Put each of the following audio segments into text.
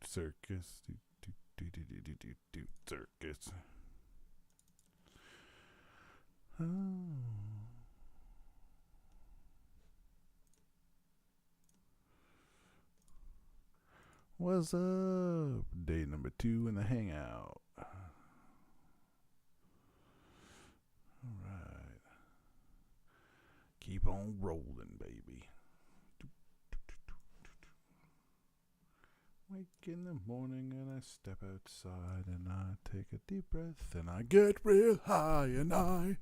Circus. Circus. Oh. What's up? Day number 2 in the hangout. Alright. Keep on rolling, baby. Wake in the morning and I step outside and I take a deep breath and I get real high and I.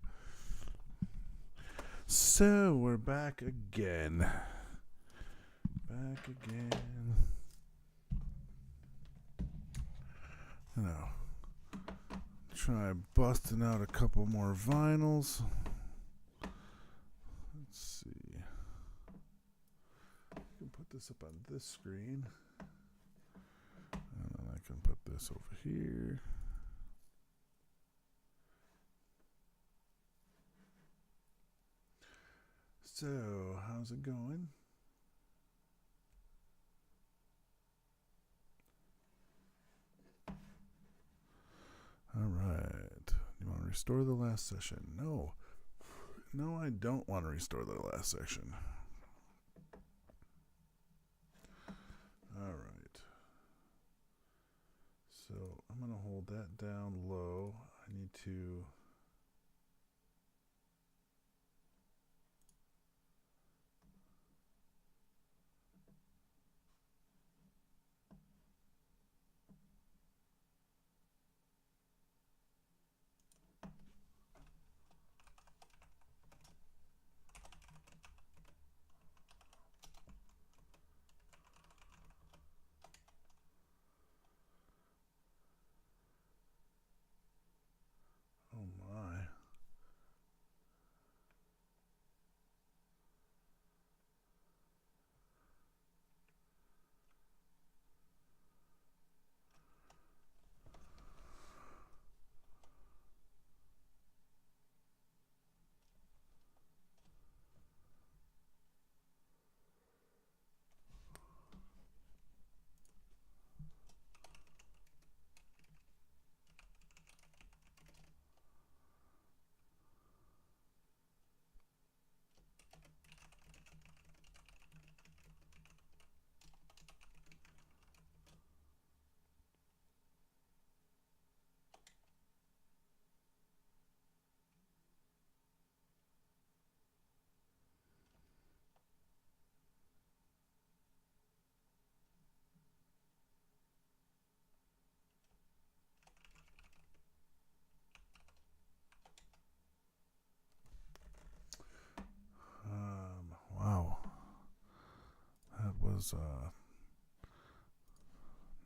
So we're back again. Back again. You know, try busting out a couple more vinyls. Let's see. I can put this up on this screen. And then I can put this over here. So, how's it going? All right. You want to restore the last session? No. No, I don't want to restore the last section. All right. So I'm going to hold that down low. I need to... Oh my. Wow. That was not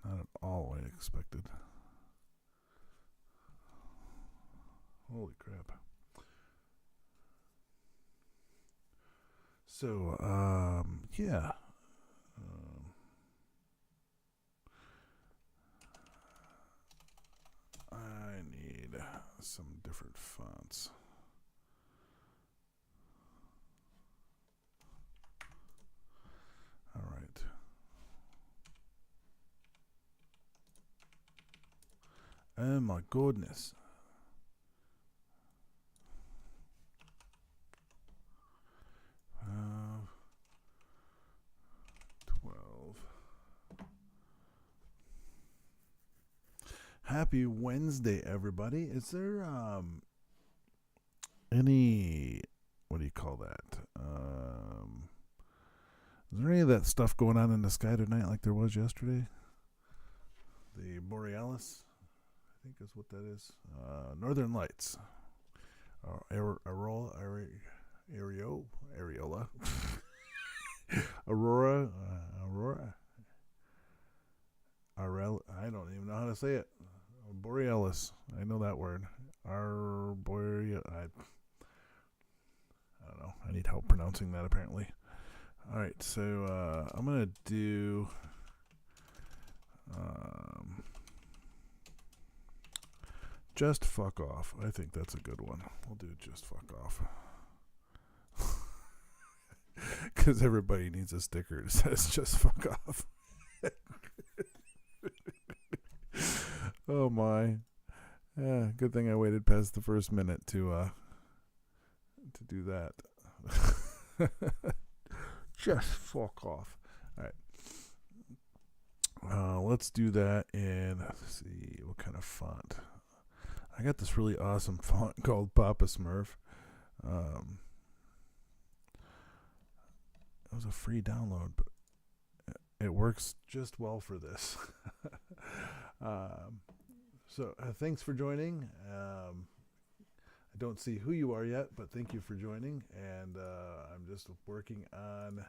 at all what I expected. Holy crap. So, yeah. I need some different fonts. All right. Oh my goodness. Uh, 12. Happy Wednesday, everybody. Is there any, what do you call that? Is there any of that stuff going on in the sky tonight like there was yesterday? The Borealis, I think is what that is. Northern Lights. Areola. Aurora. I don't even know how to say it. Borealis. I know that word. I don't know. I need help pronouncing that apparently. All right, so I'm going to do Just Fuck Off. I think that's a good one. We'll do Just Fuck Off. Because everybody needs a sticker that says Just Fuck Off. Oh my. Yeah, good thing I waited past the first minute to do that. Just fuck off. All right. Let's do that in, let's see, what kind of font? I got this really awesome font called Papa Smurf. It was a free download, but it works just well for this. Thanks for joining. I don't see who you are yet, but thank you for joining. And I'm just working on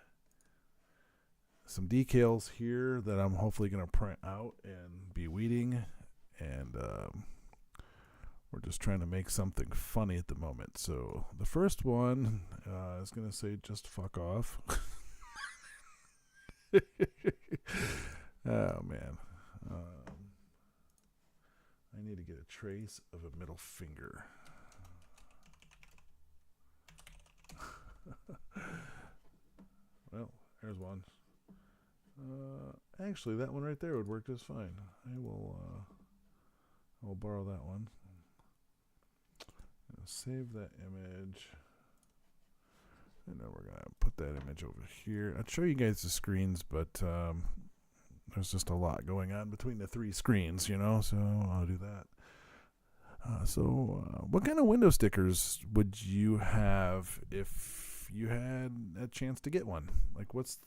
some decals here that I'm hopefully going to print out and be weeding. And we're just trying to make something funny at the moment. So the first one is going to say just fuck off. Oh, man. I need to get a trace of a middle finger. Well, there's one. Actually, that one right there would work just fine. I will borrow that one. Save that image. And then we're going to put that image over here. I'd show you guys the screens, but there's just a lot going on between the three screens, you know, so I'll do that. What kind of window stickers would you have if you had a chance to get one? Like, what's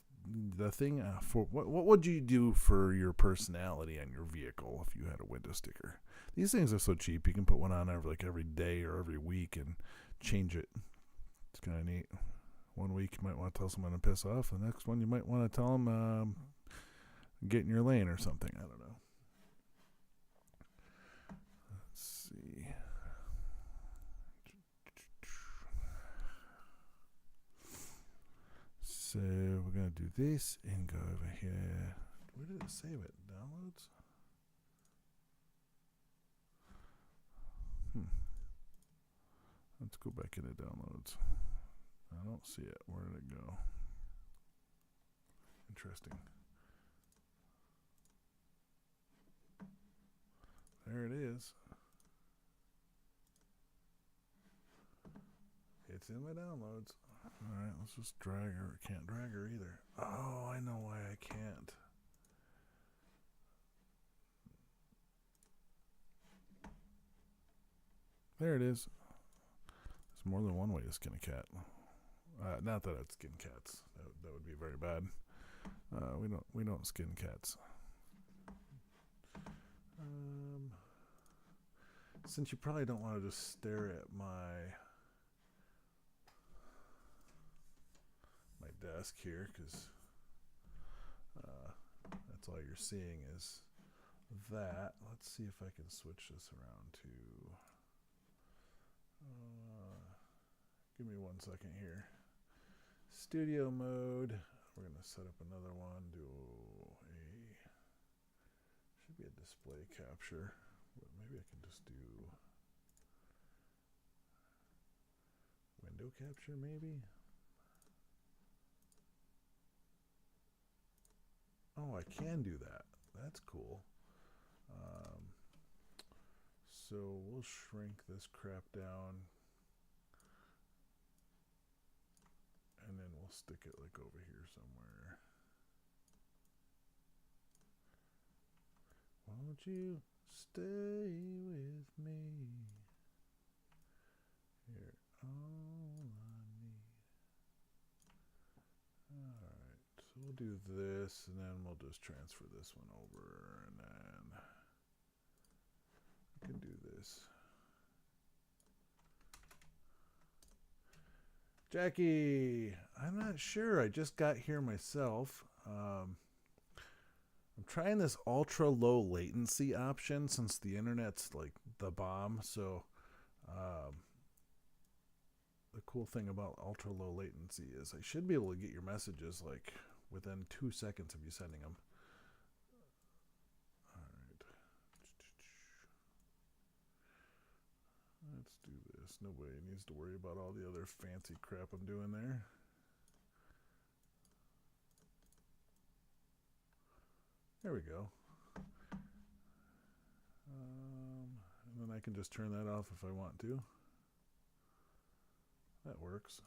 the thing for what would you do for your personality on your vehicle if you had a window sticker? These things are so cheap. You can put one on every day or every week and change it. It's kind of neat. One week you might want to tell someone to piss off. The next one you might want to tell them get in your lane or something. I don't know. Let's see. So we're going to do this and go over here. Where did it save it? Downloads? Let's go back into downloads. I don't see it. Where did it go? Interesting. There it is. It's in my downloads. Alright, let's just drag her. Can't drag her either. Oh, I know why I can't. There it is. There's more than one way to skin a cat. Not that I'd skin cats. That would be very bad. We don't skin cats. Since you probably don't want to just stare at my desk here, because that's all you're seeing is that. Let's see if I can switch this around to. Give me 1 second here. Studio mode. We're going to set up another one. Should be a display capture. But maybe I can just do window capture maybe. Oh, I can do that. That's cool. So we'll shrink this crap down. And then we'll stick it like over here somewhere. Won't you stay with me? You're all I need. Alright, so we'll do this, and then we'll just transfer this one over, and then I can do this. Jackie, I'm not sure. I just got here myself. I'm trying this ultra low latency option since the internet's like the bomb. So the cool thing about ultra low latency is I should be able to get your messages like within 2 seconds of you sending them. All right. Let's do this. Nobody needs to worry about all the other fancy crap I'm doing there. There we go. And then I can just turn that off if I want to. That works.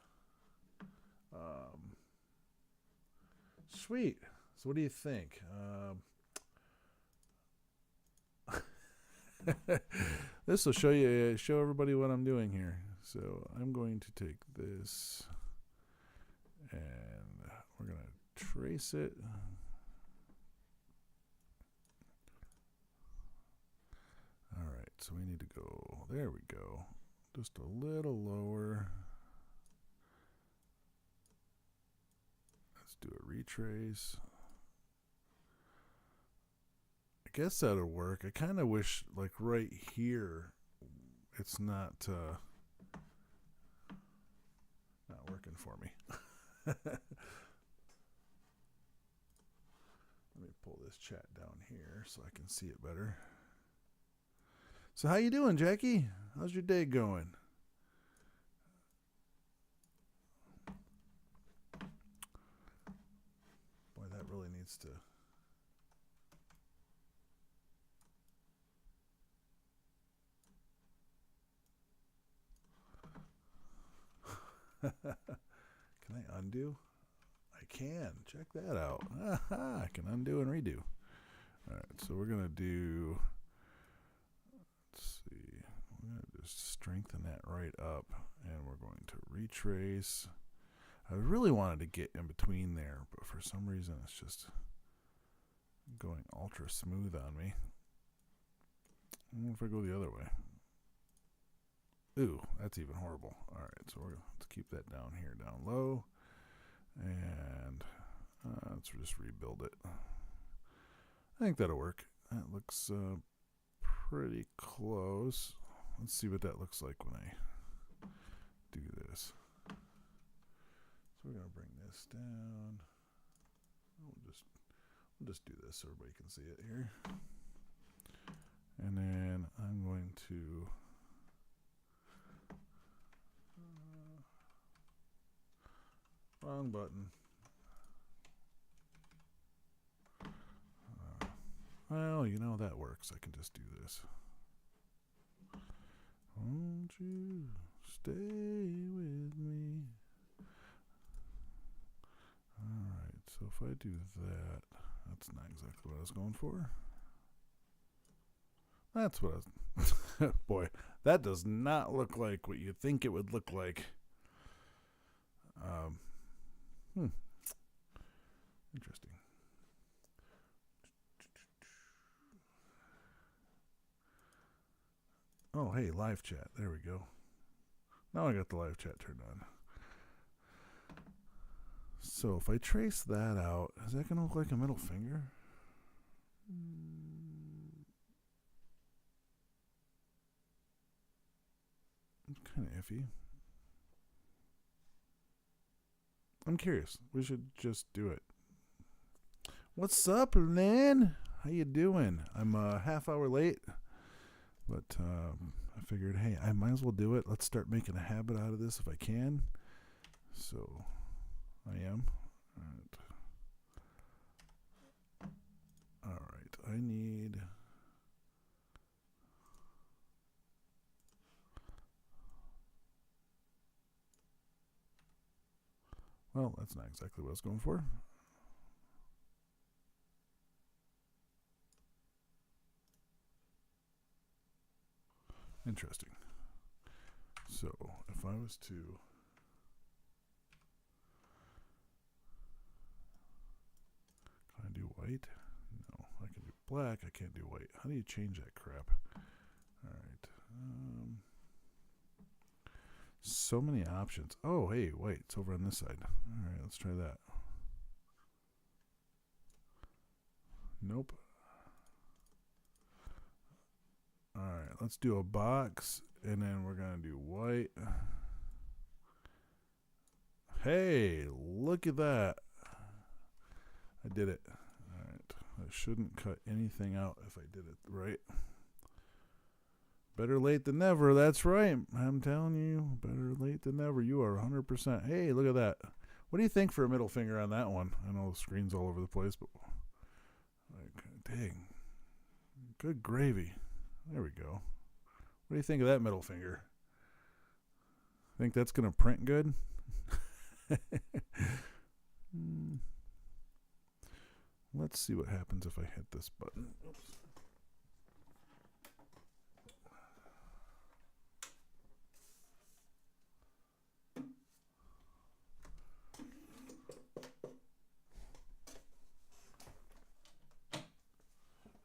Sweet. So what do you think? This will show everybody what I'm doing here. So I'm going to take this and we're going to trace it. All right, so we need to go, there we go, just a little lower. Let's do a retrace. I guess that'll work. I kind of wish, like right here, it's not working for me. Let me pull this chat down here so I can see it better. So how you doing, Jackie? How's your day going? Boy, that really needs to... Can I undo? I can. Check that out. I can undo and redo. All right, so we're going to do... Let's see. We're going to just strengthen that right up, and we're going to retrace. I really wanted to get in between there, but for some reason it's just going ultra smooth on me. I wonder if I go the other way. Ooh, that's even horrible. All right, so we're going to keep that down here, down low, and let's just rebuild it. I think that'll work. That looks pretty close. Let's see what that looks like when I do this. So we're going to bring this down. We'll just do this so everybody can see it here. And then I'm going to wrong button. Well, you know, that works. I can just do this. Won't you stay with me? Alright, so if I do that, that's not exactly what I was going for. That's what I was... Boy, that does not look like what you think it would look like. Interesting. Oh, hey, live chat. There we go. Now I got the live chat turned on. So if I trace that out, is that going to look like a middle finger? It's kind of iffy. I'm curious. We should just do it. What's up, Lynn? How you doing? I'm a half hour late, but I figured, hey, I might as well do it. Let's start making a habit out of this if I can. So I am. All right. I need... Well, that's not exactly what I was going for. Interesting. So, if I was to... Can I do white? No, I can do black. I can't do white. How do you change that crap? All right. So many options. Oh, hey, wait. It's over on this side. All right, let's try that. Nope. All right, let's do a box, and then we're going to do white. Hey, look at that. I did it. All right. I shouldn't cut anything out if I did it right. Better late than never. That's right. I'm telling you, better late than never. You are 100%. Hey, look at that. What do you think for a middle finger on that one? I know the screen's all over the place, but like big. Good gravy. There we go. What do you think of that middle finger? Think that's going to print good? Let's see what happens if I hit this button. Oops.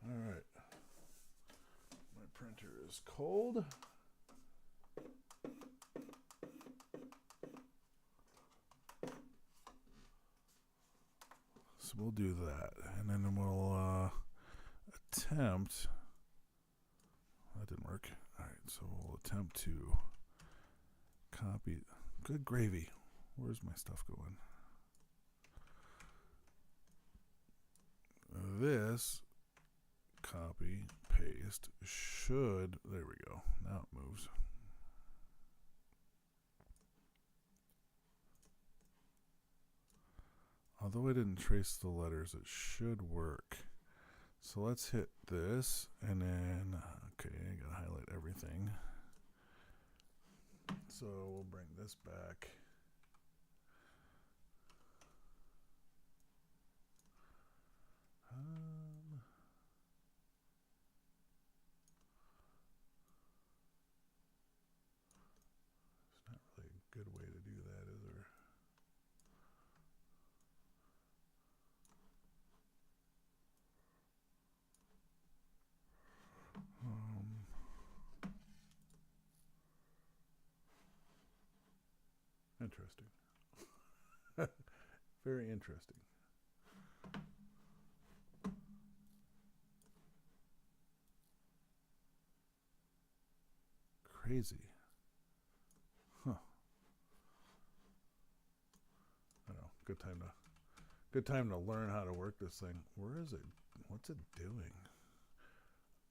All right. My printer is cold. So we'll do that, and then we'll attempt. That didn't work. All right, so we'll attempt to copy. Good gravy. Where's my stuff going? This copy paste should. There we go. Now it moves. Although I didn't trace the letters, it should work. So let's hit this, and then, okay, I gotta highlight everything. So we'll bring this back. It's not really a good way to do that, is there? Interesting. Very interesting. Crazy. Huh. I know. Good time to learn how to work this thing. Where is it? What's it doing?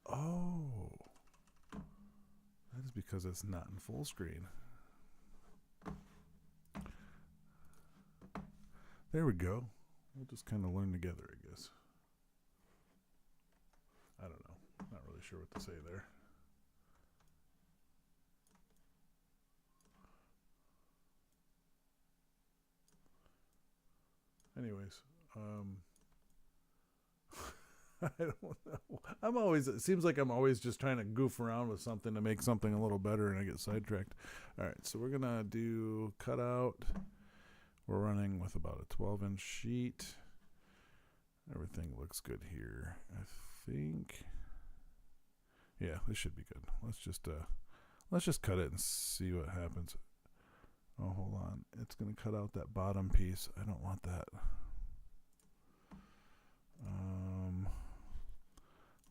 Oh. That is because it's not in full screen. There we go. We'll just kind of learn together, I guess. I don't know. Not really sure what to say there. Anyways, I don't know. It seems like I'm always just trying to goof around with something to make something a little better, and I get sidetracked. All right, so we're going to do cutout. We're running with about a 12-inch sheet. Everything looks good here, I think. Yeah, this should be good. Let's just cut it and see what happens. Oh, hold on. It's going to cut out that bottom piece. I don't want that.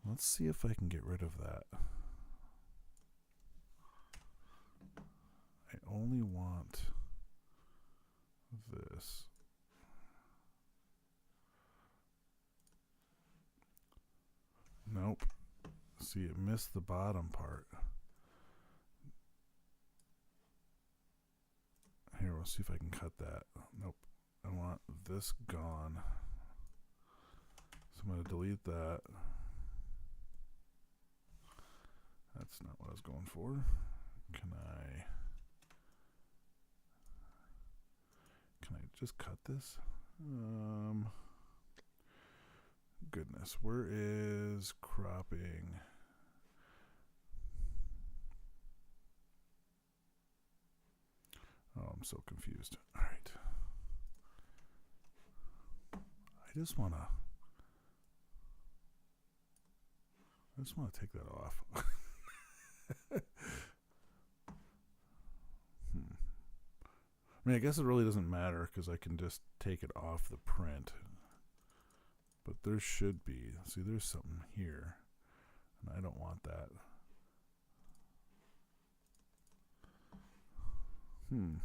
Let's see if I can get rid of that. I only want this. Nope. See, it missed the bottom part. Here, we'll see if I can cut that. Nope. I want this gone. So I'm going to delete that. That's not what I was going for. Can I just cut this? Goodness, where is cropping? Oh, I'm so confused. All right. I just want to take that off. I mean, I guess it really doesn't matter because I can just take it off the print. But there should be. See, there's something here. And I don't want that. Can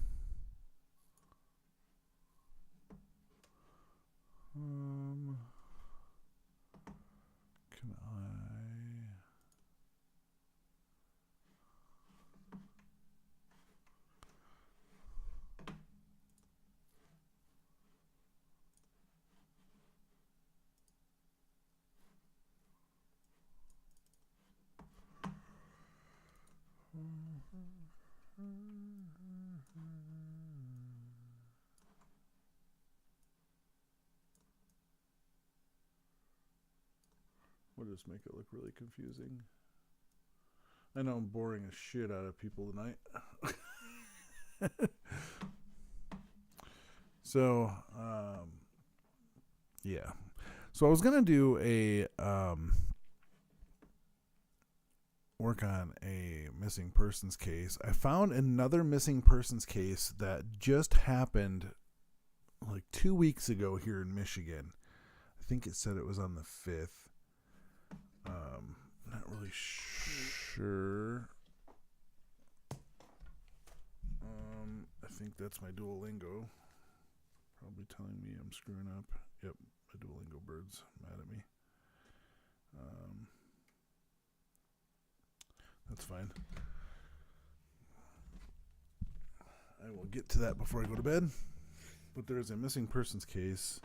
I... We'll just make it look really confusing. I know I'm boring the shit out of people tonight. So, yeah. So I was going to do a work on a missing persons case. I found another missing persons case that just happened like 2 weeks ago here in Michigan. I think it said it was on the 5th. Not really sure. I think that's my Duolingo. Probably telling me I'm screwing up. Yep, my Duolingo bird's mad at me. That's fine. I will get to that before I go to bed. But there's a missing persons case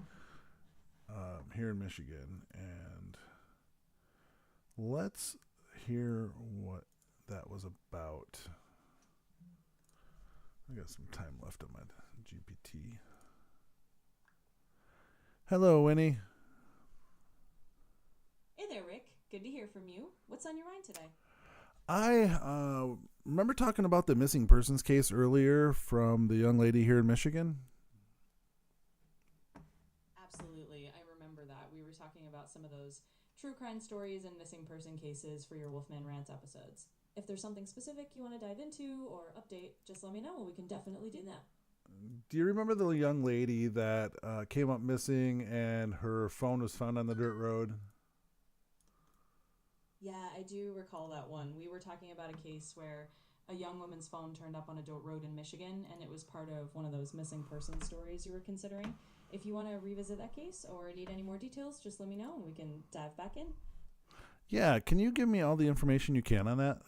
here in Michigan, and let's hear what that was about. I got some time left on my GPT. Hello, Winnie. Hey there, Rick. Good to hear from you. What's on your mind today? I remember talking about the missing persons case earlier from the young lady here in Michigan. Absolutely. I remember that. We were talking about some of those true crime stories and missing person cases for your Wolfman Rants episodes. If there's something specific you want to dive into or update, just let me know and we can definitely do that. Do you remember the young lady that came up missing and her phone was found on the dirt road? Yeah, I do recall that one. We were talking about a case where a young woman's phone turned up on a dirt road in Michigan, and it was part of one of those missing person stories you were considering. If you want to revisit that case or need any more details, just let me know and we can dive back in. Yeah, can you give me all the information you can on that?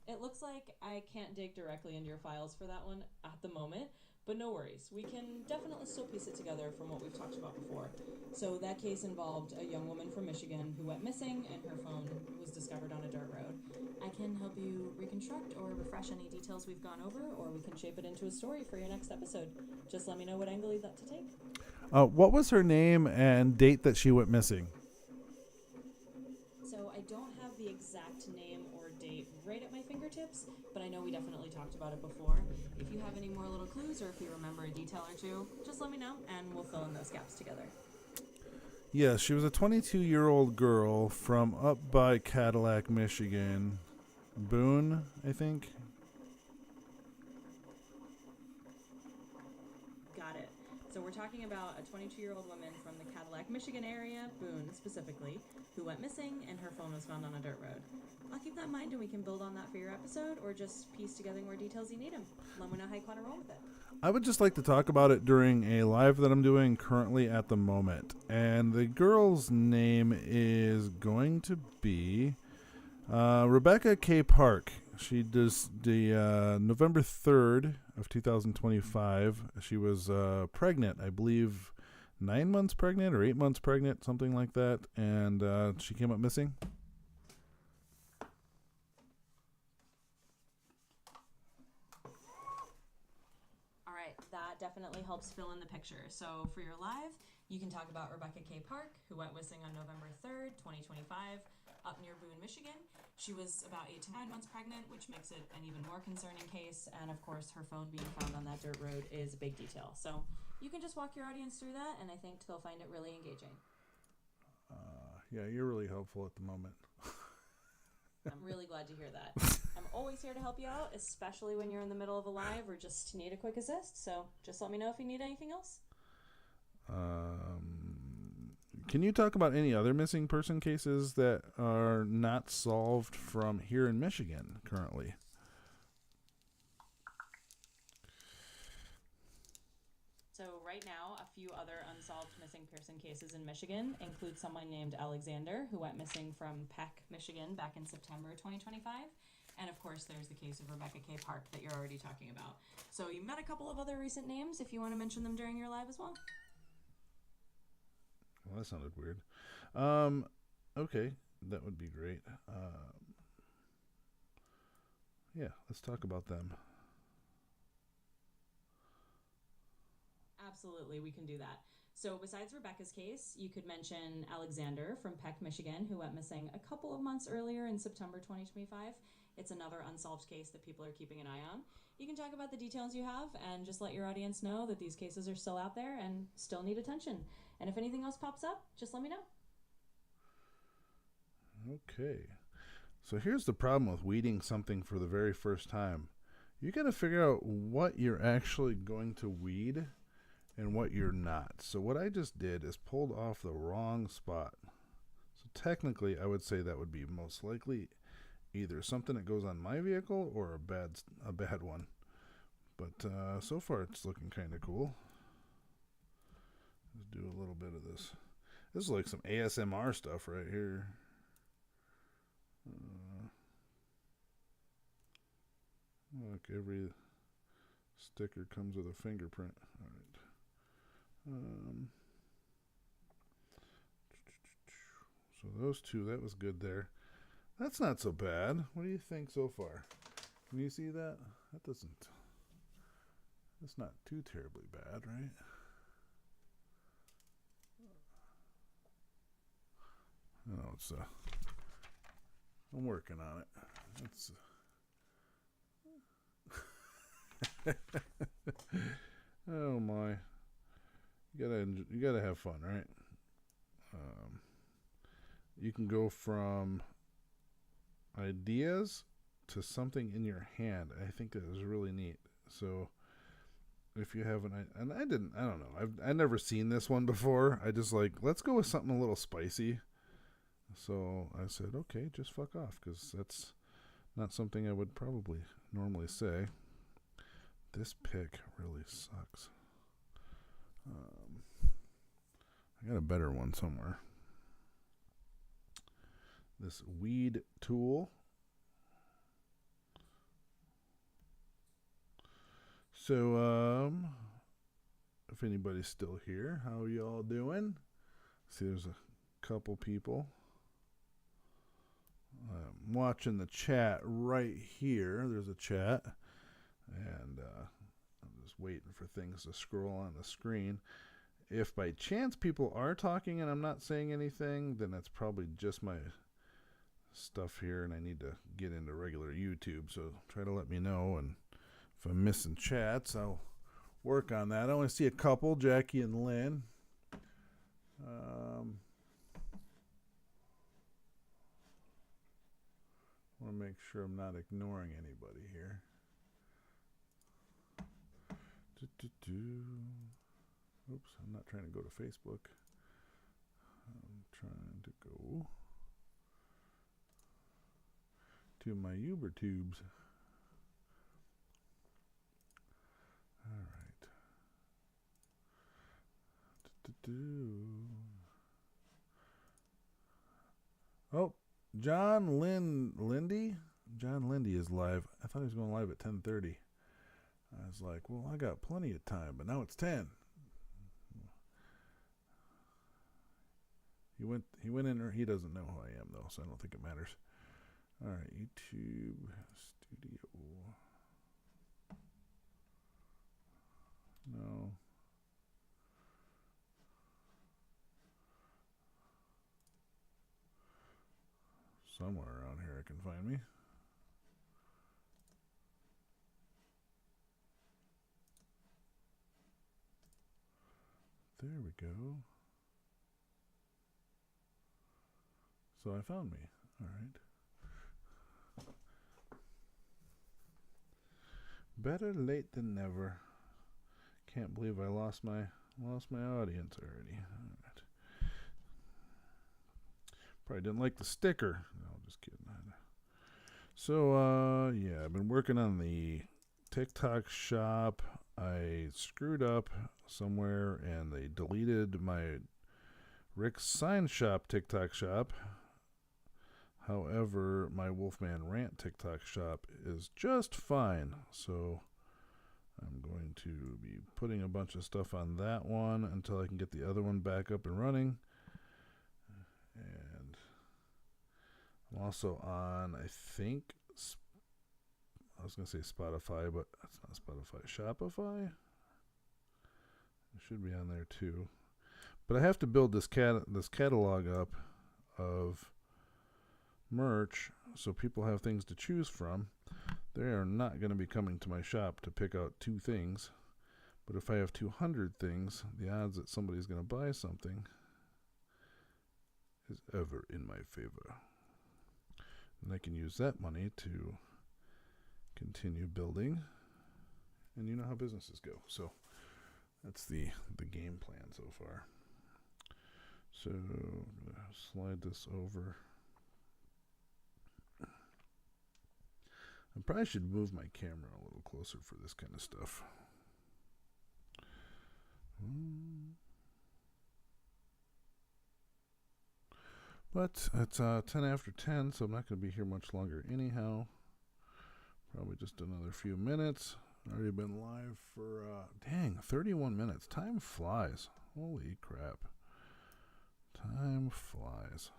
It looks like I can't dig directly into your files for that one at the moment, but no worries. We can definitely still piece it together from what we've talked about before. So that case involved a young woman from Michigan who went missing and her phone was discovered on a dirt road. I can help you reconstruct or refresh any details we've gone over, or we can shape it into a story for your next episode. Just let me know what angle you'd like to take. What was her name and date that she went missing? So I don't have the exact name or date right at my fingertips, but I know we definitely talked about it before. If you have any more little clues or if you remember a detail or two, just let me know and we'll fill in those gaps together. Yes, she was a 22-year-old girl from up by Cadillac, Michigan. Boone, I think. Got it. So we're talking about a 22-year-old woman from the Cadillac, Michigan area, Boone specifically, who went missing and her phone was found on a dirt road. I'll keep that in mind and we can build on that for your episode or just piece together more details you need them. Let me know how you want to roll with it. I would just like to talk about it during a live that I'm doing currently at the moment. And the girl's name is going to be Rebecca K. Park. She does the November 3rd of 2025. She was pregnant, I believe 9 months pregnant or 8 months pregnant, something like that. And she came up missing. That definitely helps fill in the picture. So for your live, you can talk about Rebecca K. Park, who went missing on November 3rd, 2025, up near Boone, Michigan. She was about 8 to 9 months pregnant, which makes it an even more concerning case. And of course, her phone being found on that dirt road is a big detail. So you can just walk your audience through that, and I think they'll find it really engaging. Yeah, you're really helpful at the moment. I'm really glad to hear that. I'm always here to help you out, especially when you're in the middle of a live or just need a quick assist. So just let me know if you need anything else. Can you talk about any other missing person cases that are not solved from here in Michigan currently? So right now, a few other unsolved missing person cases in Michigan include someone named Alexander who went missing from Peck, Michigan back in September 2025. And of course, there's the case of Rebecca K. Park that you're already talking about. So you met a couple of other recent names if you want to mention them during your live as well. Well, that sounded weird. Okay. that would be great. Yeah, let's talk about them. Absolutely, we can do that. So besides Rebecca's case, you could mention Alexander from Peck, Michigan, who went missing a couple of months earlier in September 2025. It's another unsolved case that people are keeping an eye on. You can talk about the details you have and just let your audience know that these cases are still out there and still need attention. And if anything else pops up, just let me know. Okay. So here's the problem with weeding something for the very first time. You got to figure out what you're actually going to weed and what you're not. So what I just did is pulled off the wrong spot. So technically, I would say that would be most likely either something that goes on my vehicle or a bad one. But so far, it's looking kind of cool. Let's do a little bit of this. This is like some ASMR stuff right here. Look, every sticker comes with a fingerprint. All right. So those two, that was good there. That's not so bad. What do you think so far? Can you see that? That's not too terribly bad, right? No, it's I'm working on it. It's oh my. You gotta have fun, right? You can go from ideas to something in your hand. I think that is really neat. So if you have and I don't know. I've never seen this one before. I just like, let's go with something a little spicy. So I said, okay, just fuck off, because that's not something I would probably normally say. This pick really sucks. I got a better one somewhere. This weed tool. So, if anybody's still here, how are y'all doing? See, there's a couple people. I'm watching the chat right here. There's a chat. And I'm just waiting for things to scroll on the screen. If by chance people are talking and I'm not saying anything, then that's probably just my stuff here, and I need to get into regular YouTube. So try to let me know, and if I'm missing chats, I'll work on that. I only see a couple, Jackie and Lynn. I want to make sure I'm not ignoring anybody here. Oops, I'm not trying to go to Facebook. I'm trying to go to my Uber tubes. All right. Oh, John Lindy? John Lindy is live. I thought he was going live at 10:30. I was like, well, I got plenty of time, but now it's 10. He went in, or he doesn't know who I am, though, so I don't think it matters. All right, YouTube Studio. No. Somewhere around here I can find me. There we go. So I found me. All right. Better late than never. Can't believe I lost my audience already. All right. Probably didn't like the sticker. No, just kidding. So yeah, I've been working on the TikTok shop. I screwed up somewhere and they deleted my Rick's Sign Shop TikTok shop. However, my Wolfman Rant TikTok shop is just fine. So I'm going to be putting a bunch of stuff on that one until I can get the other one back up and running. And I'm also on, I think, I was going to say Spotify, but that's not Spotify. Shopify? It should be on there too. But I have to build this catalog up of merch so people have things to choose from. They are not going to be coming to my shop to pick out 2 things. But if I have 200 things, the odds that somebody's going to buy something is ever in my favor. And I can use that money to continue building. And you know how businesses go. So that's the game plan so far. So I'm going to slide this over. I probably should move my camera a little closer for this kind of stuff. But it's 10 after 10, so I'm not going to be here much longer anyhow. Probably just another few minutes. Already been live for, 31 minutes. Time flies. Holy crap. Time flies.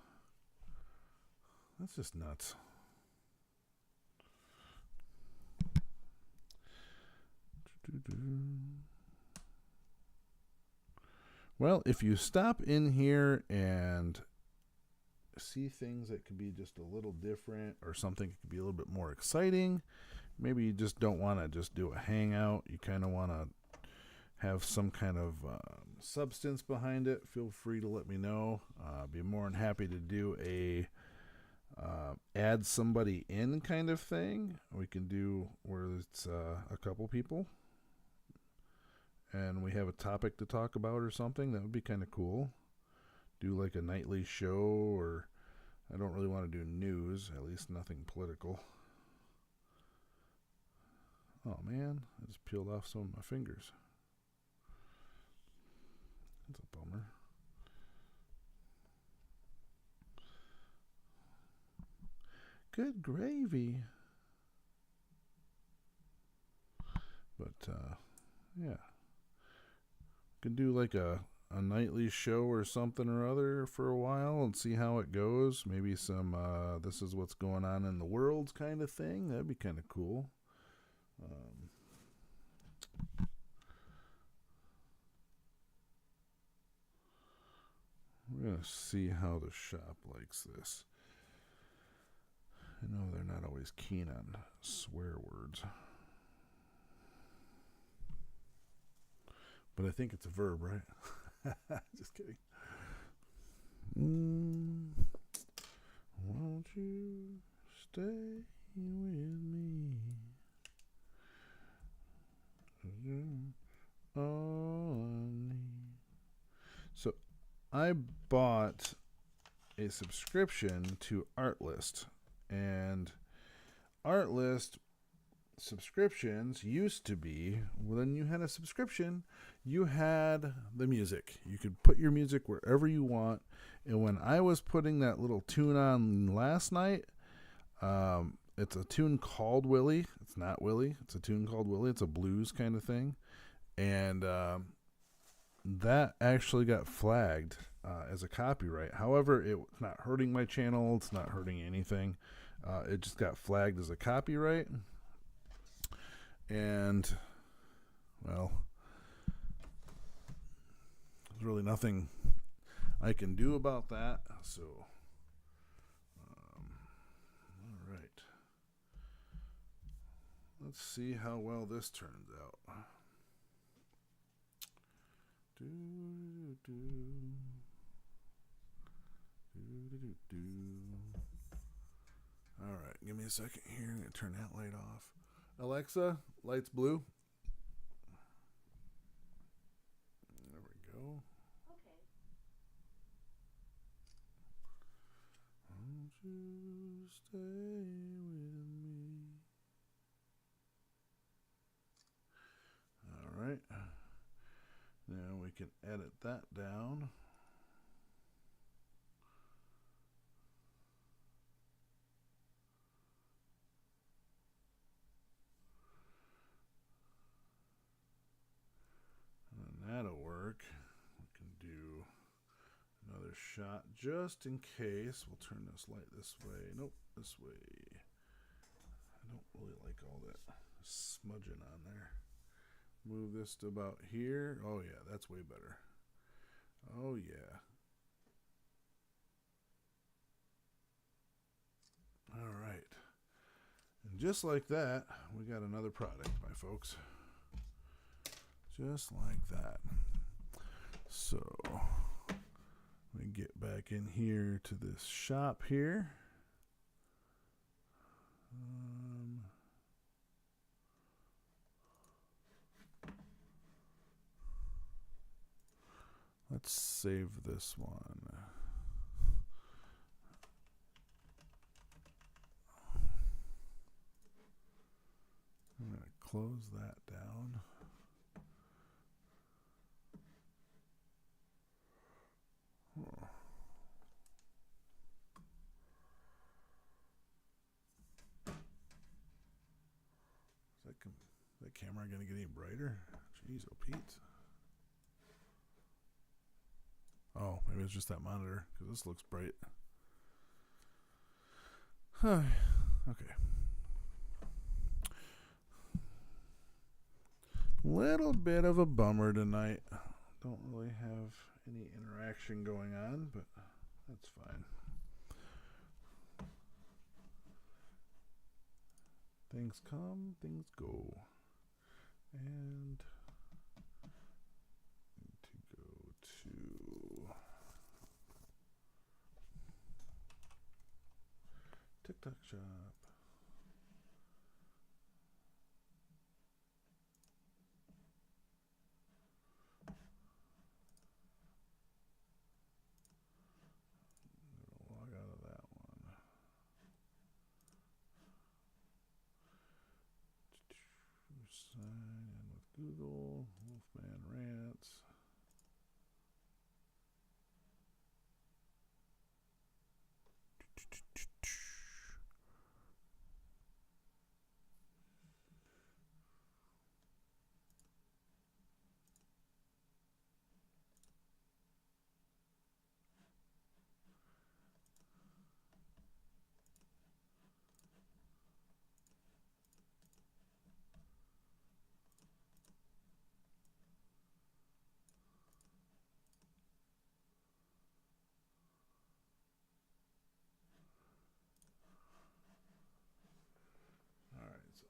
That's just nuts. Well, if you stop in here and see things that could be just a little different or something that could be a little bit more exciting, maybe you just don't want to just do a hangout. You kind of want to have some kind of substance behind it. Feel free to let me know. Be more than happy to do a add somebody in kind of thing. We can do where it's a couple people and we have a topic to talk about or something. That would be kind of cool. Do like a nightly show, or I don't really want to do news, at least nothing political. Oh man, I just peeled off some of my fingers. That's a bummer. Good gravy. But yeah, could do like a nightly show or something or other for a while and see how it goes. Maybe some this is what's going on in the world kind of thing. That'd be kind of cool. We're going to see how the shop likes this. I know they're not always keen on swear words. But I think it's a verb, right? Just kidding. Won't you stay with me? All I need. So I bought a subscription to Artlist, and Artlist subscriptions used to be, when you had a subscription, you had the music. You could put your music wherever you want. And when I was putting that little tune on last night, it's a tune called Willie. It's not Willie. It's a tune called Willie. It's a blues kind of thing. And that actually got flagged as a copyright. However, it's not hurting my channel. It's not hurting anything. It just got flagged as a copyright. And, well, there's really nothing I can do about that. So, all right. Let's see how well this turns out. All right, give me a second here. I'm going to turn that light off. Alexa, lights blue. There we go. Okay. Won't you stay with me? All right. Now we can edit that down. And that'll work. We can do another shot just in case. We'll turn this light this way. Nope, this way. I don't really like all that smudging on there. Move this to about here. Oh yeah, that's way better. Oh yeah. All right. And just like that, we got another product, my folks. Just like that. So, we get back in here to this shop here. Let's save this one. I'm going to close that down. Oh. Is that camera going to get any brighter? Jeez, oh Pete. Oh, maybe it's just that monitor, because this looks bright. Okay. Little bit of a bummer tonight. Don't really have any interaction going on, but that's fine. Things come, things go. And need to go to TikTok shop. Log out of that one. Sign in with Google, Wolfman Rants.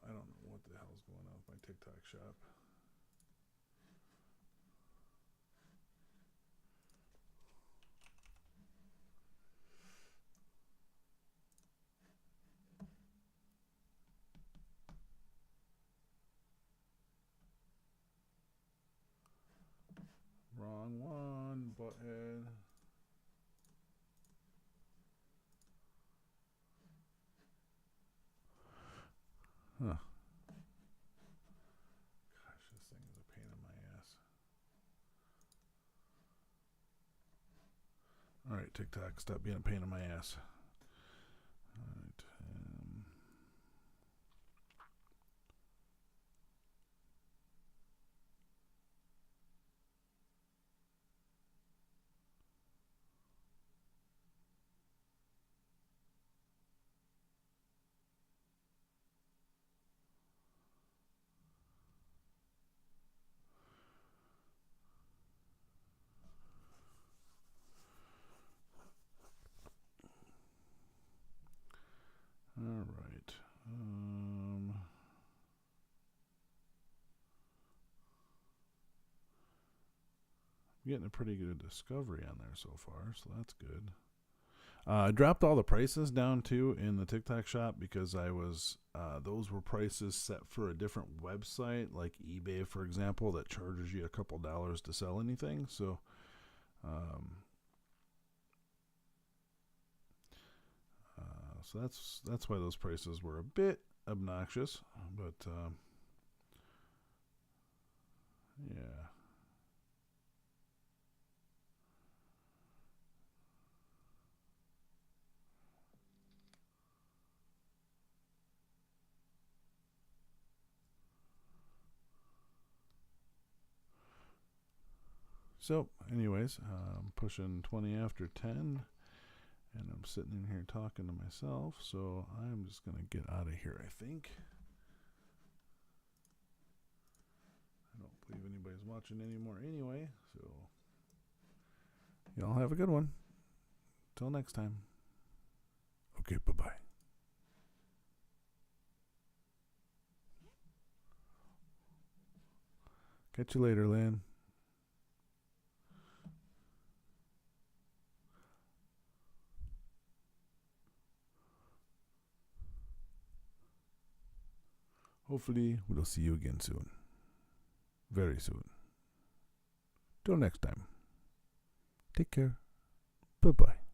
I don't know what the hell's going on with my TikTok shop. Wrong one, butthead. Huh. Gosh, this thing is a pain in my ass. Alright, TikTok, stop being a pain in my ass. Alright. All right. I'm getting a pretty good discovery on there so far, so that's good. I dropped all the prices down too in the TikTok shop because I was those were prices set for a different website, like eBay, for example, that charges you a couple dollars to sell anything. So, so that's why those prices were a bit obnoxious, but yeah. So, anyways, I'm pushing 20 after 10, and I'm sitting in here talking to myself, so I'm just going to get out of here, I think. I don't believe anybody's watching anymore anyway, so y'all have a good one. Till next time. Okay, bye-bye. Catch you later, Lynn. Hopefully, we'll see you again soon. Very soon. Till next time. Take care. Bye-bye.